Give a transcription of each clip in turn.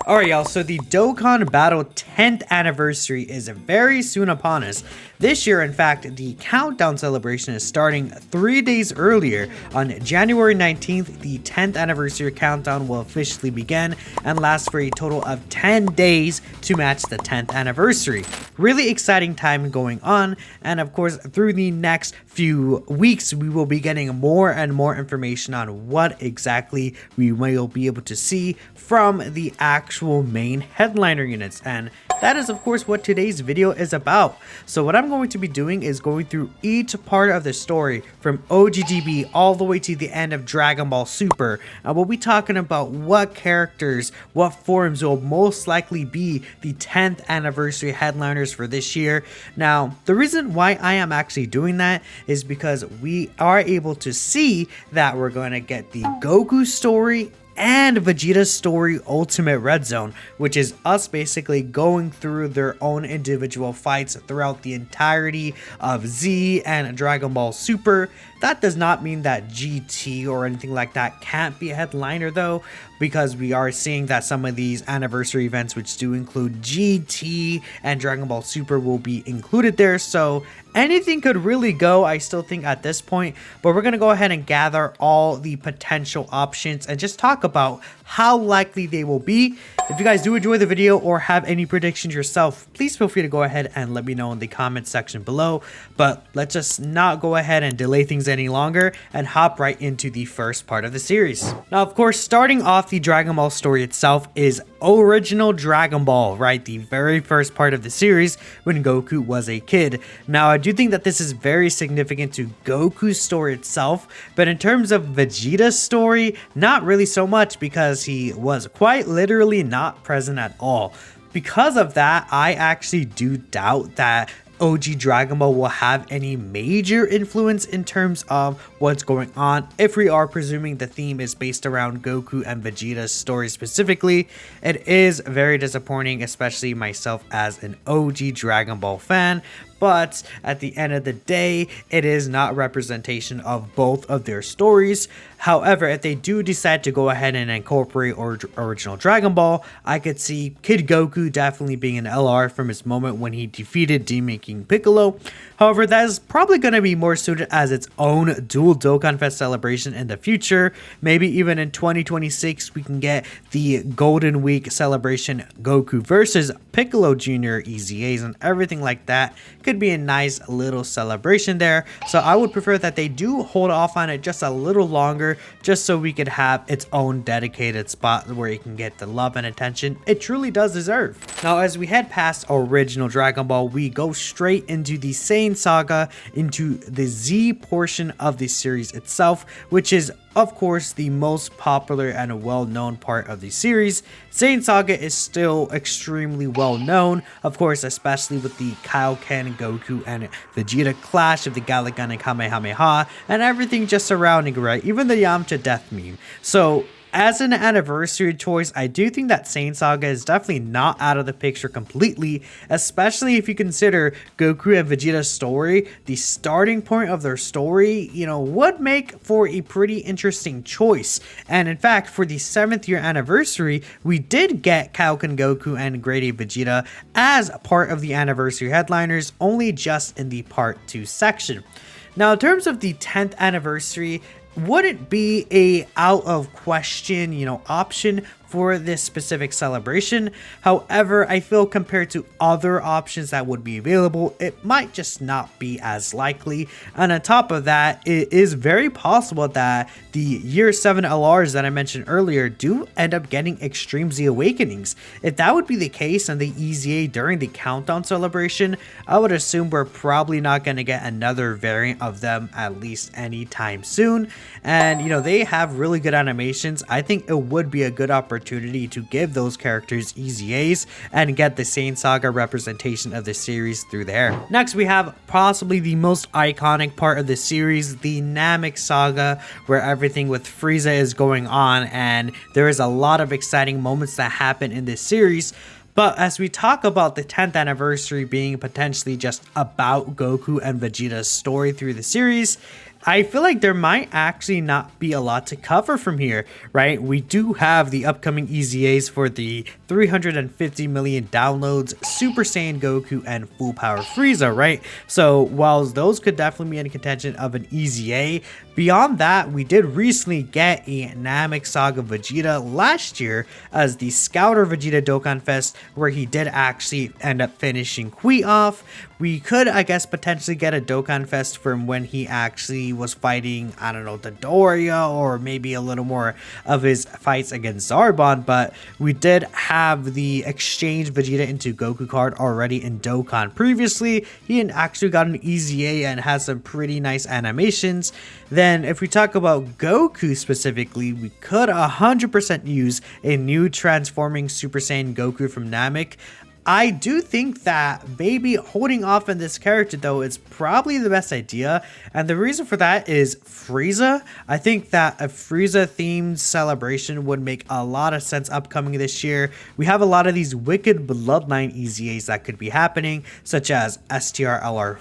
Alright y'all, so the Dokkan Battle 10th anniversary is very soon upon us. This year, in fact, the countdown celebration is starting 3 days earlier. On January 19th, the 10th anniversary countdown will officially begin and last for a total of 10 days to match the 10th anniversary. Really exciting time going on, and of course, through the next few weeks, we will be getting more and more information on what exactly we will be able to see from the actual main headliner units, and that is of course what today's video is about. So what I'm going to be doing is going through each part of the story from OGDB all the way to the end of Dragon Ball Super, and we'll be talking about what characters, what forms will most likely be the 10th anniversary headliners for this year. Now, the reason why I am actually doing that is because we are able to see that we're going to get the Goku story and Vegeta's story Ultimate Red Zone, which is us basically going through their own individual fights throughout the entirety of Z and Dragon Ball Super. That does not mean that GT or anything like that can't be a headliner though, because we are seeing that some of these anniversary events, which do include GT and Dragon Ball Super, will be included there. So anything could really go, I still think, at this point, but we're going to go ahead and gather all the potential options and just talk about how likely they will be. If you guys do enjoy the video or have any predictions yourself, please feel free to go ahead and let me know in the comment section below. But let's just not go ahead and delay things any longer and hop right into the first part of the series. Now, of course, starting off the Dragon Ball story itself is original Dragon Ball, right? The very first part of the series when Goku was a kid. Now, I do think that this is very significant to Goku's story itself, but in terms of Vegeta's story, not really so much, because he was quite literally not present at all. Because of that, I actually do doubt that OG Dragon Ball will have any major influence in terms of what's going on, if we are presuming the theme is based around Goku and Vegeta's story specifically. It is very disappointing, especially myself as an OG Dragon Ball fan, but at the end of the day, it is not representation of both of their stories. However, if they do decide to go ahead and incorporate original Dragon Ball, I could see Kid Goku definitely being an LR from his moment when he defeated Demon King Piccolo. However, that is probably going to be more suited as its own dual Dokkan Fest celebration in the future. Maybe even in 2026, we can get the Golden Week celebration Goku versus Piccolo Jr. EZAs and everything like that. Could be a nice little celebration there. So I would prefer that they do hold off on it just a little longer, just so we could have its own dedicated spot where it can get the love and attention it truly does deserve. Now, as we head past original Dragon Ball, we go straight into the Saiyan Saga, into the Z portion of the series itself, which is of course the most popular and well-known part of the series. Saiyan Saga is still extremely well known, of course, especially with the Kaioken, Goku, and Vegeta clash of the Galagan and Kamehameha and everything just surrounding, right? Even the Yamcha death meme. So as an anniversary choice, I do think that Saiyan Saga is definitely not out of the picture completely, especially if you consider Goku and Vegeta's story. The starting point of their story, would make for a pretty interesting choice. And in fact, for the 7th year anniversary, we did get Kaioken Goku and Grade A Vegeta as part of the anniversary headliners, only just in the part 2 section. Now, in terms of the 10th anniversary, would it be a out of question, option for this specific celebration? However, I feel compared to other options that would be available, it might just not be as likely. And on top of that, it is very possible that the year 7 LRs that I mentioned earlier do end up getting Extreme Z Awakenings. If that would be the case and the EZA during the countdown celebration, I would assume we're probably not going to get another variant of them at least anytime soon. And they have really good animations. I think it would be a good opportunity to give those characters EZAs and get the Saiyan Saga representation of the series through there. Next, we have possibly the most iconic part of the series, the Namek Saga, where everything with Frieza is going on, and there is a lot of exciting moments that happen in this series. But as we talk about the 10th anniversary being potentially just about Goku and Vegeta's story through the series, I feel like there might actually not be a lot to cover from here, right? We do have the upcoming EZAs for the 350 million downloads, Super Saiyan Goku, and Full Power Frieza, right? So while those could definitely be in contention of an EZA, beyond that, we did recently get a Namek Saga Vegeta last year as the Scouter Vegeta Dokkan Fest, where he did actually end up finishing Qui off. We could, I guess, potentially get a Dokkan Fest from when he actually was fighting, I don't know, Dodoria, or maybe a little more of his fights against Zarbon, but we did have the Exchange Vegeta into Goku card already in Dokkan previously. He had actually got an EZA and has some pretty nice animations. Then if we talk about Goku specifically, we could 100% use a new transforming Super Saiyan Goku from Namek. I do think that maybe holding off on this character though is probably the best idea, and the reason for that is Frieza. I think that a Frieza themed celebration would make a lot of sense upcoming this year. We have a lot of these wicked bloodline EZAs that could be happening, such as STRLR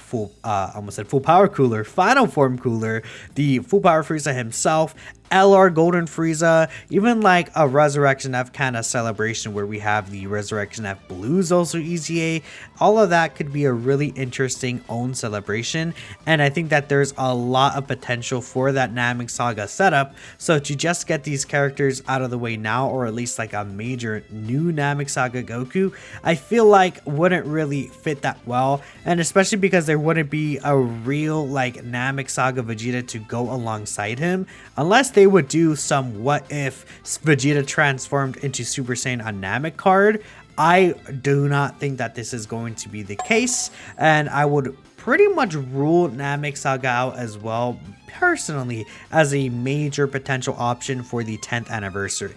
almost said Full Power Cooler, Final Form Cooler, the Full Power Frieza himself, LR Golden Frieza, even like a Resurrection F kind of celebration where we have the Resurrection F Blues also EZA. All of that could be a really interesting own celebration, and I think that there's a lot of potential for that Namek Saga setup. So to just get these characters out of the way now, or at least like a major new Namek Saga Goku, I feel like wouldn't really fit that well, and especially because there wouldn't be a real like Namek Saga Vegeta to go alongside him, unless they would do some what if Vegeta transformed into Super Saiyan on Namek card. I do not think that this is going to be the case, and I would pretty much rule Namek Saga out as well, personally, as a major potential option for the 10th anniversary.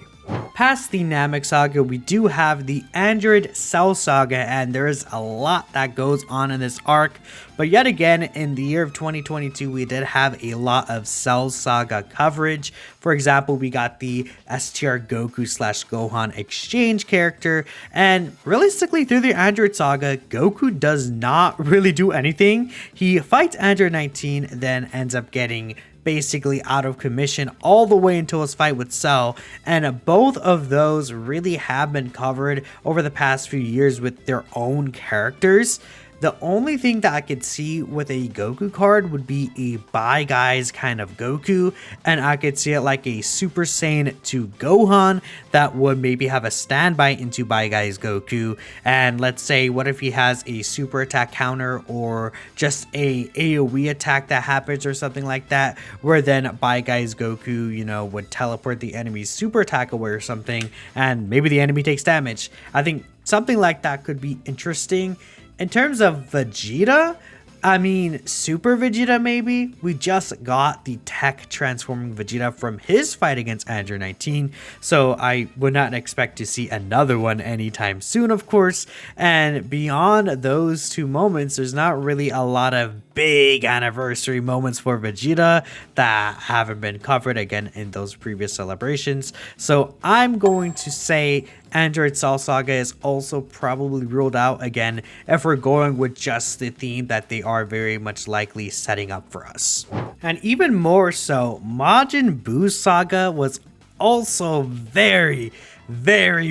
Past the Namek Saga, we do have the Android Cell Saga, and there is a lot that goes on in this arc. But yet again, in the year of 2022, we did have a lot of Cell Saga coverage. For example, we got the STR Goku / Gohan exchange character, and realistically through the Android Saga, Goku does not really do anything. He fights Android 19, then ends up getting basically out of commission all the way until his fight with Cell, and both of those really have been covered over the past few years with their own characters. The only thing that I could see with a Goku card would be a Bye Guys kind of Goku, and I could see it like a Super Saiyan to Gohan that would maybe have a standby into Bye Guys Goku. And let's say, what if he has a super attack counter or just a AoE attack that happens or something like that, where then Bye Guys Goku, you know, would teleport the enemy's super attack away or something, and maybe the enemy takes damage. I think something like that could be interesting. In terms of Vegeta, I mean, Super Vegeta maybe? We just got the tech transforming Vegeta from his fight against Android 19, so I would not expect to see another one anytime soon, of course. And beyond those two moments, there's not really a lot of big anniversary moments for Vegeta that haven't been covered again in those previous celebrations. So I'm going to say Android Cell Saga is also probably ruled out again if we're going with just the theme that they are very much likely setting up for us. And even more so, Majin Buu Saga was also very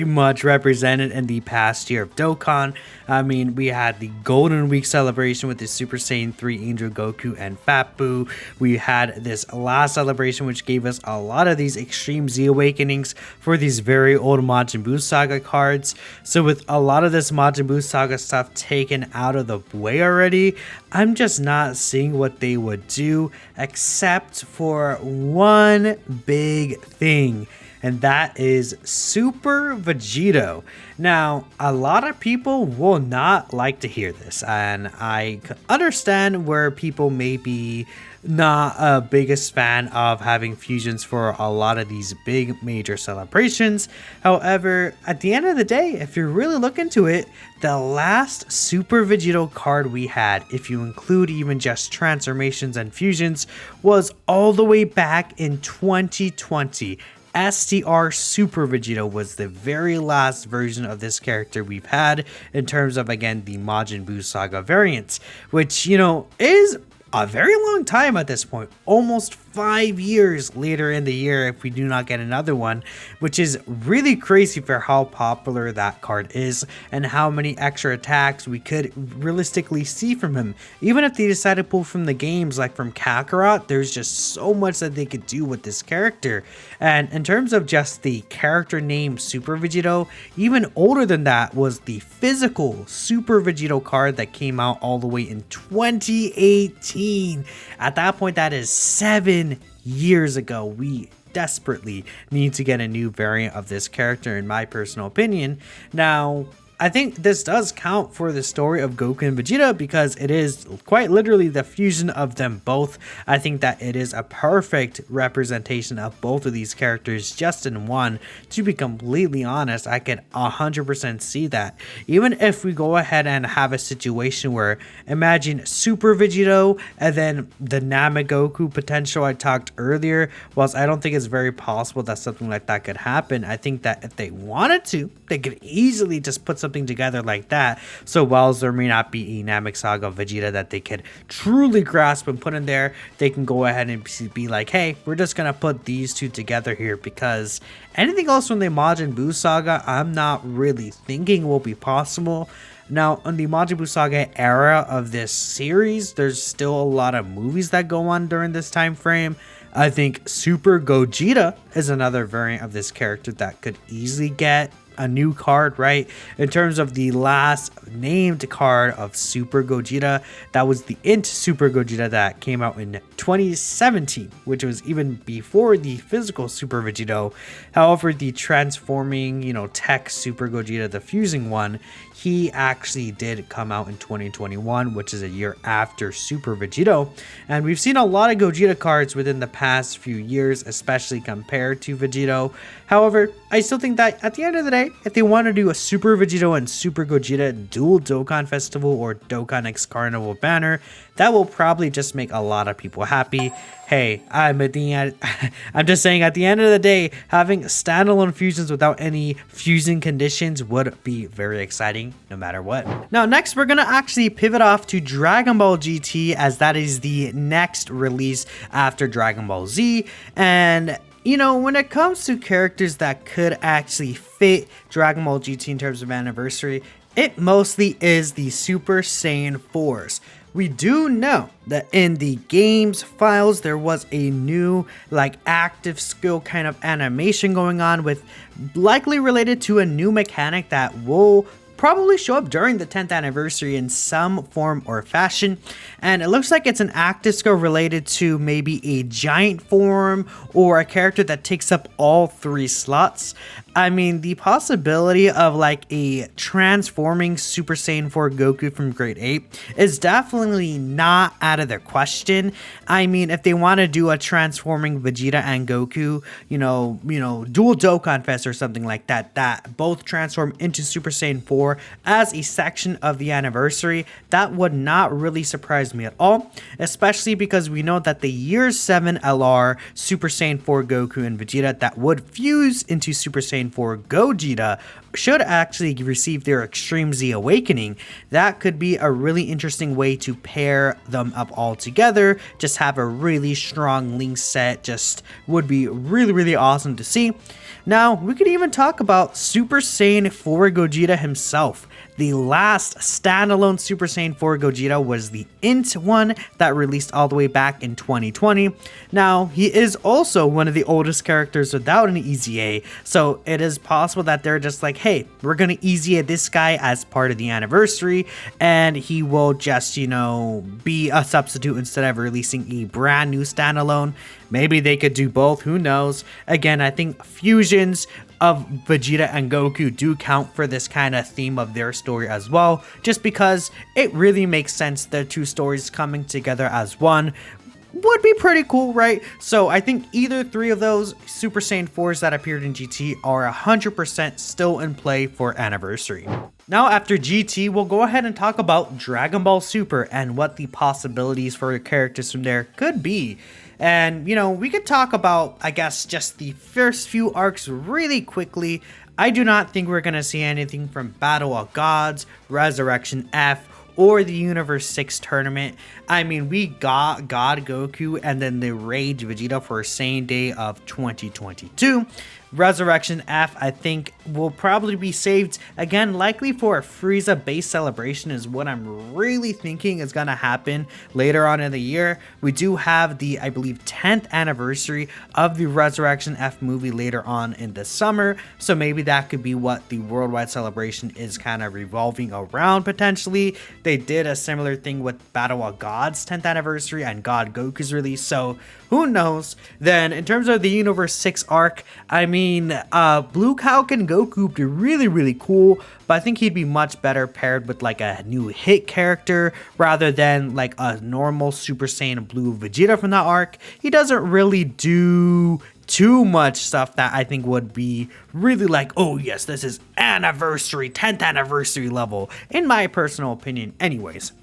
much represented in the past year of Dokkan. I mean, we had the Golden Week celebration with the Super Saiyan 3 Angel Goku and Fat Buu. We had this last celebration which gave us a lot of these Extreme Z Awakenings for these very old Majin Buu Saga cards. So with a lot of this Majin Buu Saga stuff taken out of the way already, I'm just not seeing what they would do except for one big thing, and that is Super Vegito. Now, a lot of people will not like to hear this, and I understand where people may be not a biggest fan of having fusions for a lot of these big major celebrations. However, at the end of the day, if you really look into it, the last Super Vegito card we had, if you include even just transformations and fusions, was all the way back in 2020. STR Super Vegito was the very last version of this character we've had in terms of, again, the Majin Buu Saga variants, which, you know, is a very long time at this point, almost 5 years later in the year if we do not get another one, which is really crazy for how popular that card is and how many extra attacks we could realistically see from him. Even if they decide to pull from the games like from Kakarot, there's just so much that they could do with this character. And in terms of just the character name Super Vegito, even older than that was the physical Super Vegito card that came out all the way in 2018. At that point, that is 7 years ago. We desperately need to get a new variant of this character, in my personal opinion. Now, I think this does count for the story of Goku and Vegeta because it is quite literally the fusion of them both. I think that it is a perfect representation of both of these characters just in one. To be completely honest, I can 100% see that. Even if we go ahead and have a situation where imagine Super Vegito and then the Namek Goku potential I talked earlier, whilst I don't think it's very possible that something like that could happen, I think that if they wanted to, they could easily just put something together like that. So whilst there may not be a Namek Saga Vegeta that they could truly grasp and put in there, they can go ahead and be like, hey, we're just gonna put these two together here, because anything else from the Majin Buu Saga, I'm not really thinking will be possible. Now, in the Majin Buu Saga era of this series, there's still a lot of movies that go on during this time frame. I think Super Gogeta is another variant of this character that could easily get a new card, right? In terms of the last named card of Super Gogeta, that was the Int Super Gogeta that came out in 2017, which was even before the physical Super Vegito. However, the transforming, tech Super Gogeta, the fusing one, he actually did come out in 2021, which is a year after Super Vegito. And we've seen a lot of Gogeta cards within the past few years, especially compared to Vegito. However, I still think that at the end of the day, if they want to do a Super Vegito and Super Gogeta dual Dokkan Festival or Dokkan X Carnival banner, that will probably just make a lot of people happy. Hey, I'm just saying, at the end of the day, having standalone fusions without any fusing conditions would be very exciting no matter what. Now, next, we're going to actually pivot off to Dragon Ball GT, as that is the next release after Dragon Ball Z. And when it comes to characters that could actually fit Dragon Ball GT in terms of anniversary, it mostly is the Super Saiyan 4s. We do know that in the games files, there was a new active skill kind of animation going on, with likely related to a new mechanic that will probably show up during the 10th anniversary in some form or fashion. And it looks like it's an active skill related to maybe a giant form or a character that takes up all 3 slots. I mean, the possibility of a transforming Super Saiyan 4 Goku from Grade 8 is definitely not out of the question. I mean, if they want to do a transforming Vegeta and Goku, dual Dokkan Fest or something like that, that both transform into Super Saiyan 4 as a section of the anniversary, that would not really surprise me at all, especially because we know that the Year 7 LR Super Saiyan 4 Goku and Vegeta that would fuse into Super Saiyan 4 Gogeta should actually receive their Extreme Z Awakening. That could be a really interesting way to pair them up all together. Just have a really strong link set. Just would be really, really awesome to see. Now, we could even talk about Super Saiyan 4 Gogeta himself. The last standalone Super Saiyan 4 Gogeta was the Int one that released all the way back in 2020. Now, he is also one of the oldest characters without an EZA, so it is possible that they're just like, hey, we're gonna EZA this guy as part of the anniversary, and he will just, be a substitute instead of releasing a brand new standalone. Maybe they could do both, who knows? Again, I think fusions of Vegeta and Goku do count for this kind of theme of their story as well, just because it really makes sense the two stories coming together as one would be pretty cool, right? So I think either 3 of those Super Saiyan 4s that appeared in GT are 100% still in play for anniversary. Now, after GT, we'll go ahead and talk about Dragon Ball Super and what the possibilities for characters from there could be. And, we could talk about, I guess, just the first few arcs really quickly. I do not think we're going to see anything from Battle of Gods, Resurrection F, or the Universe 6 tournament. I mean, we got God Goku and then the Rage Vegeta for Saiyan Day of 2022. Resurrection F, I think, will probably be saved again, likely for a Frieza base celebration is what I'm really thinking is going to happen later on in the year. We do have the, I believe, 10th anniversary of the Resurrection F movie later on in the summer, so maybe that could be what the worldwide celebration is kind of revolving around potentially. They did a similar thing with Battle of Gods 10th anniversary and God Goku's release, so who knows. Then in terms of the Universe 6 arc, I mean, Blue Falcon Goku would be really cool, but I think he'd be much better paired with like a new hit character rather than like a normal Super Saiyan Blue Vegeta from that arc. He doesn't really do too much stuff that I think would be really like, oh yes, this is anniversary, 10th anniversary level, in my personal opinion anyways.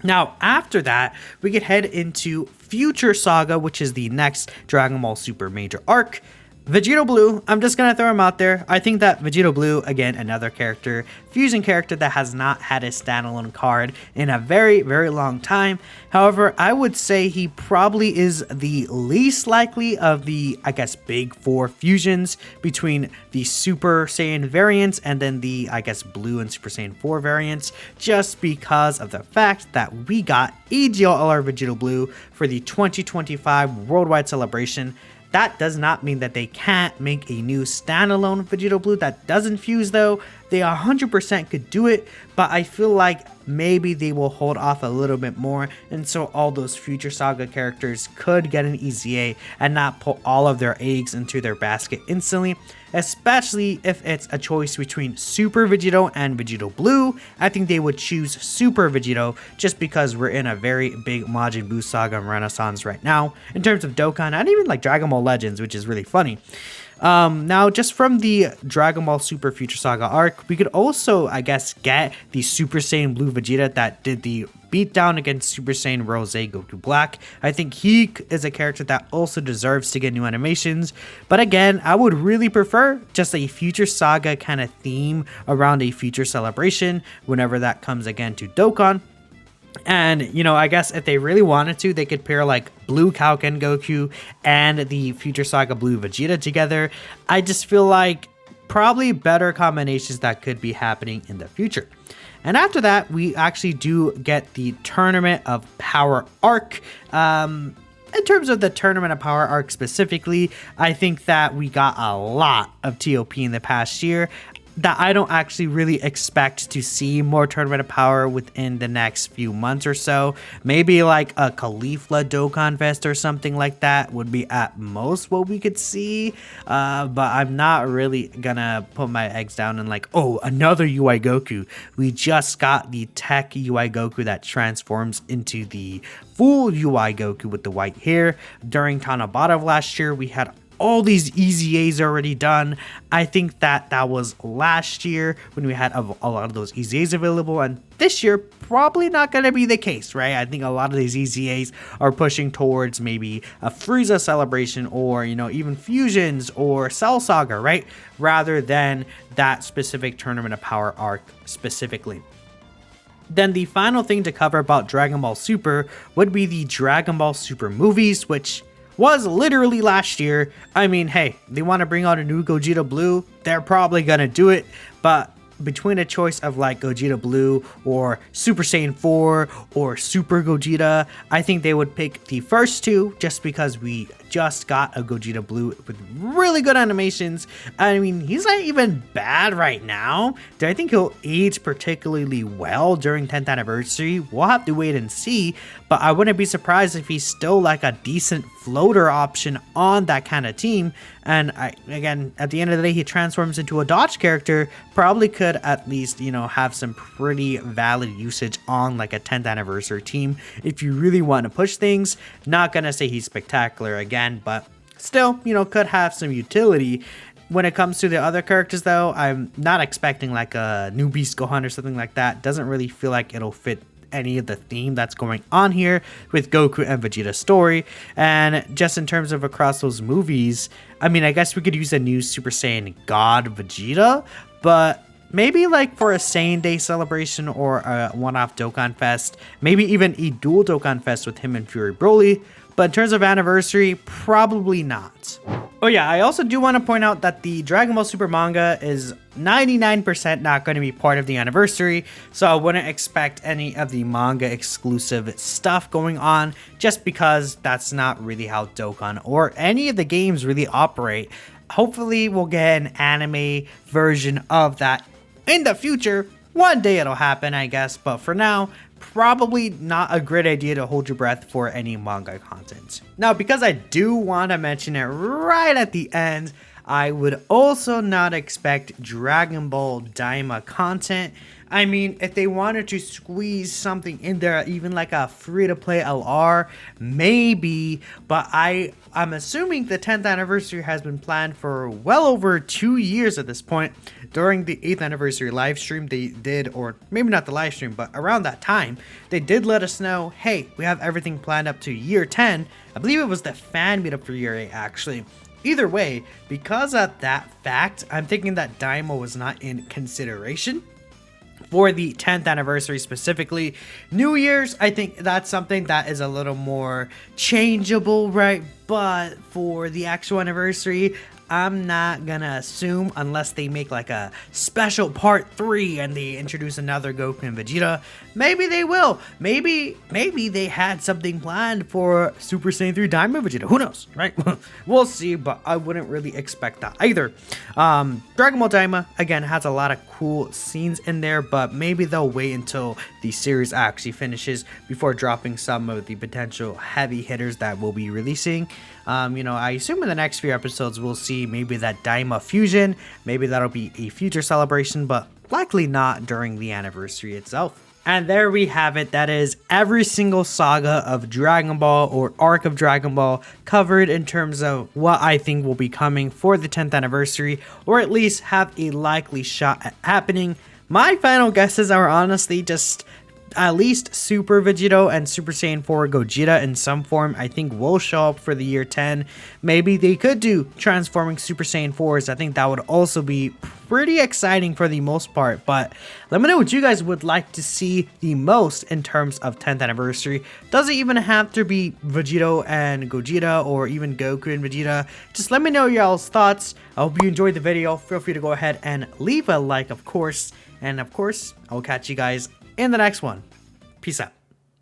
Now, after that, we could head into Future Saga, which is the next Dragon Ball Super major arc. Vegeta Blue, I'm just gonna throw him out there. I think that Vegeta Blue, again, another character, fusion character that has not had a standalone card in a very long time. However, I would say he probably is the least likely of the, I guess, big four fusions between the Super Saiyan variants and then the, I guess, Blue and Super Saiyan 4 variants, just because of the fact that we got EGLR Vegeta Blue for the 2025 worldwide celebration. That does not mean that they can't make a new standalone Vegeta Blue that doesn't fuse though. They 100% could do it, but I feel like maybe they will hold off a little bit more, and so all those Future Saga characters could get an EZA and not put all of their eggs into their basket instantly, especially if it's a choice between Super Vegito and Vegito Blue. I think they would choose Super Vegito just because we're in a very big Majin Buu Saga renaissance right now in terms of Dokkan and even like Dragon Ball Legends, which is really funny. Now, just from the Dragon Ball Super Future Saga arc, we could also, I guess, get the Super Saiyan Blue Vegeta that did the beatdown against Super Saiyan Rose Goku Black. I think he is a character that also deserves to get new animations, but again, I would really prefer just a Future Saga kind of theme around a future celebration whenever that comes again to Dokkan. And, you know, I guess if they really wanted to, they could pair like Blue Falcon Goku and the Future Saga Blue Vegeta together. I just feel like probably better combinations that could be happening in the future. And after that, we actually do get the Tournament of Power arc. In terms of the Tournament of Power arc specifically, I think that we got a lot of TOP in the past year that I don't actually really expect to see more Tournament of Power within the next few months or so. Maybe like a Caulifla Dokkan Fest or something like that would be at most what we could see. But I'm not really gonna put my eggs down and like, oh, another UI Goku. We just got the Tech UI Goku that transforms into the full UI Goku with the white hair. During Tanabata of last year, we had all these EZAs already done. I think that was last year when we had a lot of those EZAs available, and this year probably not going to be the case, right? I think a lot of these EZAs are pushing towards maybe a Frieza celebration or, you know, even fusions or Cell Saga, right? Rather than that specific Tournament of Power arc specifically. Then the final thing to cover about Dragon Ball Super would be the Dragon Ball Super movies, which was literally last year. I mean, hey, they want to bring out a new Gogeta Blue, they're probably gonna do it, but between a choice of like Gogeta Blue or Super Saiyan 4 or Super Gogeta, I think they would pick the first two just because we just got a Gogeta Blue with really good animations. I mean, he's not even bad right now. Do I think he'll age particularly well during 10th anniversary? We'll have to wait and see, but I wouldn't be surprised if he's still like a decent floater option on that kind of team. And again, at the end of the day, he transforms into a dodge character, probably could at least, you know, have some pretty valid usage on like a 10th anniversary team if you really want to push things. Not gonna say he's spectacular again, but still, you know, could have some utility. When it comes to the other characters though, I'm not expecting like a new Beast Gohan or something like that. Doesn't really feel like it'll fit any of the theme that's going on here with Goku and Vegeta's story. And just in terms of across those movies, I mean, I guess we could use a new Super Saiyan God Vegeta, but maybe like for a Saiyan Day celebration or a one-off Dokkan Fest, maybe even a dual Dokkan Fest with him and Fury Broly. But in terms of anniversary, probably not. Oh yeah, I also do want to point out that the Dragon Ball Super manga is 99% not going to be part of the anniversary, so I wouldn't expect any of the manga exclusive stuff going on, just because that's not really how Dokkan or any of the games really operate. Hopefully we'll get an anime version of that in the future. One day it'll happen, I guess, but for now, probably not a great idea to hold your breath for any manga content. Now, because I do want to mention it right at the end, I would also not expect Dragon Ball Daima content. I mean, if they wanted to squeeze something in there, even like a free-to-play LR, maybe, but I'm assuming the 10th anniversary has been planned for well over 2 years at this point. During the 8th anniversary live stream, they did, or maybe not the live stream, but around that time, they did let us know, hey, we have everything planned up to year 10. I believe it was the fan meetup for year 8, actually. Either way, because of that fact, I'm thinking that Daima was not in consideration for the 10th anniversary specifically. New Year's, I think that's something that is a little more changeable, right? But for the actual anniversary, I'm not gonna assume, unless they make like a special part 3 and they introduce another Goku and Vegeta. Maybe they will. Maybe they had something planned for Super Saiyan 3 Daima Vegeta. Who knows, right? We'll see, but I wouldn't really expect that either. Dragon Ball Daima, again, has a lot of cool scenes in there, but maybe they'll wait until the series actually finishes before dropping some of the potential heavy hitters that we'll be releasing. You know, I assume in the next few episodes we'll see maybe that Daima fusion. Maybe that'll be a future celebration, but likely not during the anniversary itself. And there we have it. That is every single saga of Dragon Ball or arc of Dragon Ball covered in terms of what I think will be coming for the 10th anniversary, or at least have a likely shot at happening. My final guesses are honestly just at least Super Vegito and Super Saiyan 4 Gogeta in some form, I think, will show up for the year 10. Maybe they could do transforming Super Saiyan 4s. I think that would also be pretty exciting for the most part. But let me know what you guys would like to see the most in terms of 10th anniversary. Doesn't even have to be Vegito and Gogeta or even Goku and Vegeta. Just let me know y'all's thoughts. I hope you enjoyed the video. Feel free to go ahead and leave a like, of course. And of course, I will catch you guys in the next one. Peace out.